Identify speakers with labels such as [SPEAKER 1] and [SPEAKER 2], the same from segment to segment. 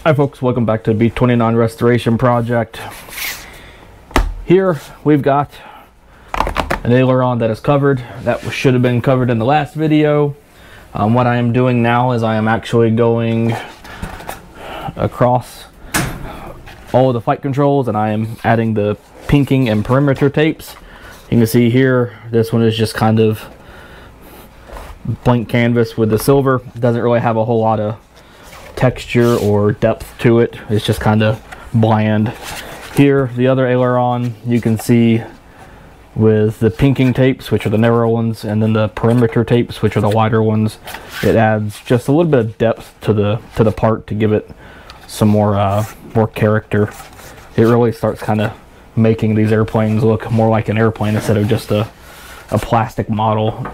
[SPEAKER 1] Hi folks, welcome back to the B-29 Restoration Project. Here we've got an aileron that is covered. That should have been covered in the last video. What I am doing now is I am actually going across all of the flight controls and I am adding the pinking and perimeter tapes. You can see here, this one is just kind of blank canvas with the silver. It doesn't really have a whole lot of texture or depth to it. It's just kind of bland. Here, the other aileron, you can see with the pinking tapes, which are the narrow ones, and then the perimeter tapes, which are the wider ones. It adds just a little bit of depth to the part to give it some more character. It really starts kind of making these airplanes look more like an airplane instead of just a plastic model.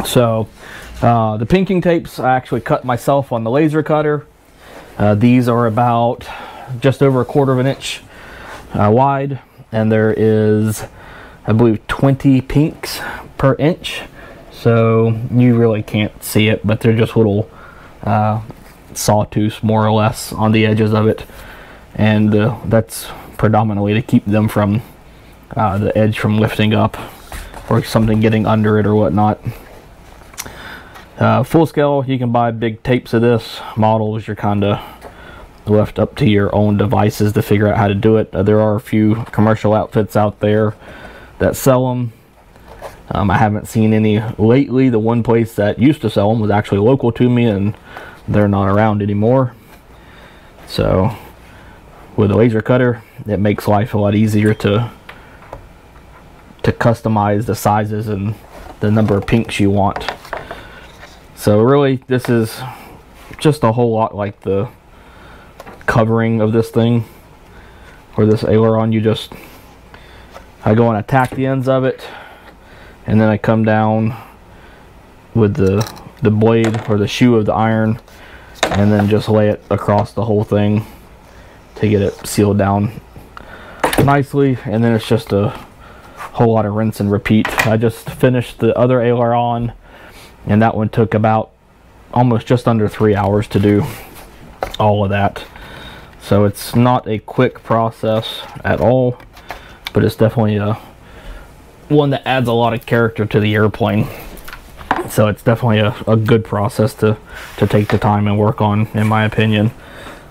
[SPEAKER 1] So the pinking tapes I actually cut myself on the laser cutter. These are about just over 1/4 inch wide, and there is, I believe, 20 pinks per inch. So you really can't see it, but they're just little sawtooths more or less on the edges of it, and that's predominantly to keep them from the edge from lifting up or something getting under it or whatnot. Full scale, you can buy big tapes of this. Models, you're kind of left up to your own devices to figure out how to do it. There are a few commercial outfits out there that sell them. I haven't seen any lately. The one place that used to sell them was actually local to me, and they're not around anymore. So with a laser cutter, it makes life a lot easier to customize the sizes and the number of pinks you want. So really, this is just a whole lot like the covering of this thing, or this aileron. I go and attack the ends of it, and then I come down with the blade or the shoe of the iron, and then just lay it across the whole thing to get it sealed down nicely. And then it's just a whole lot of rinse and repeat. I just finished the other aileron, and that one took about almost just under 3 hours to do all of that. So it's not a quick process at all, but it's definitely one that adds a lot of character to the airplane. So it's definitely a good process to take the time and work on, in my opinion.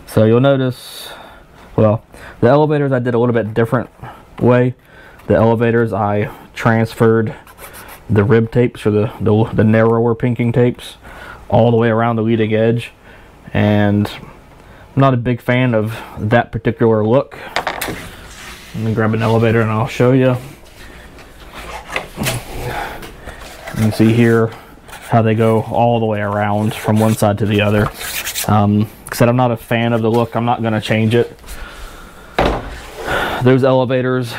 [SPEAKER 1] So you'll notice, well, the elevators I did a little bit different way. The elevators, I transferred the rib tapes, or the narrower pinking tapes, all the way around the leading edge, and I'm not a big fan of that particular look. Let me grab an elevator and I'll show you. You can see here how they go all the way around from one side to the other. Like I said, I'm not a fan of the look. I'm not going to change it. Those elevators,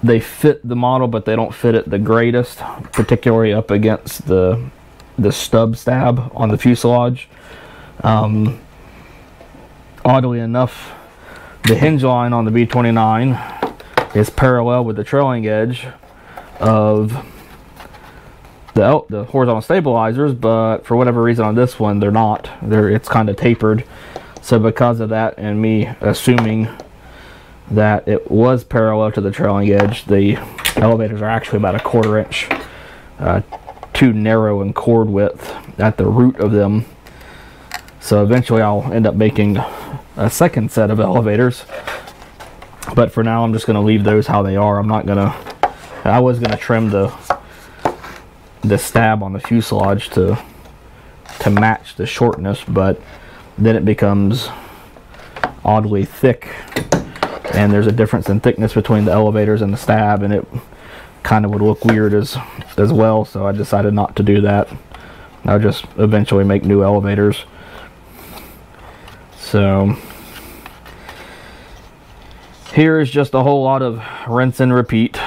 [SPEAKER 1] they fit the model, but they don't fit it the greatest, particularly up against the stub stab on the fuselage. Oddly enough, the hinge line on the B-29 is parallel with the trailing edge of the horizontal stabilizers, but for whatever reason on this one they're not. It's kind of tapered. So because of that, and me assuming that it was parallel to the trailing edge, the elevators are actually about 1/4 inch too narrow in chord width at the root of them. So eventually I'll end up making a second set of elevators, but for now I'm just going to leave those how they are. I was going to trim the stab on the fuselage to match the shortness, but then it becomes oddly thick, and there's a difference in thickness between the elevators and the stab, and it kind of would look weird as well. So I decided not to do that. I'll just eventually make new elevators. So here is just a whole lot of rinse and repeat.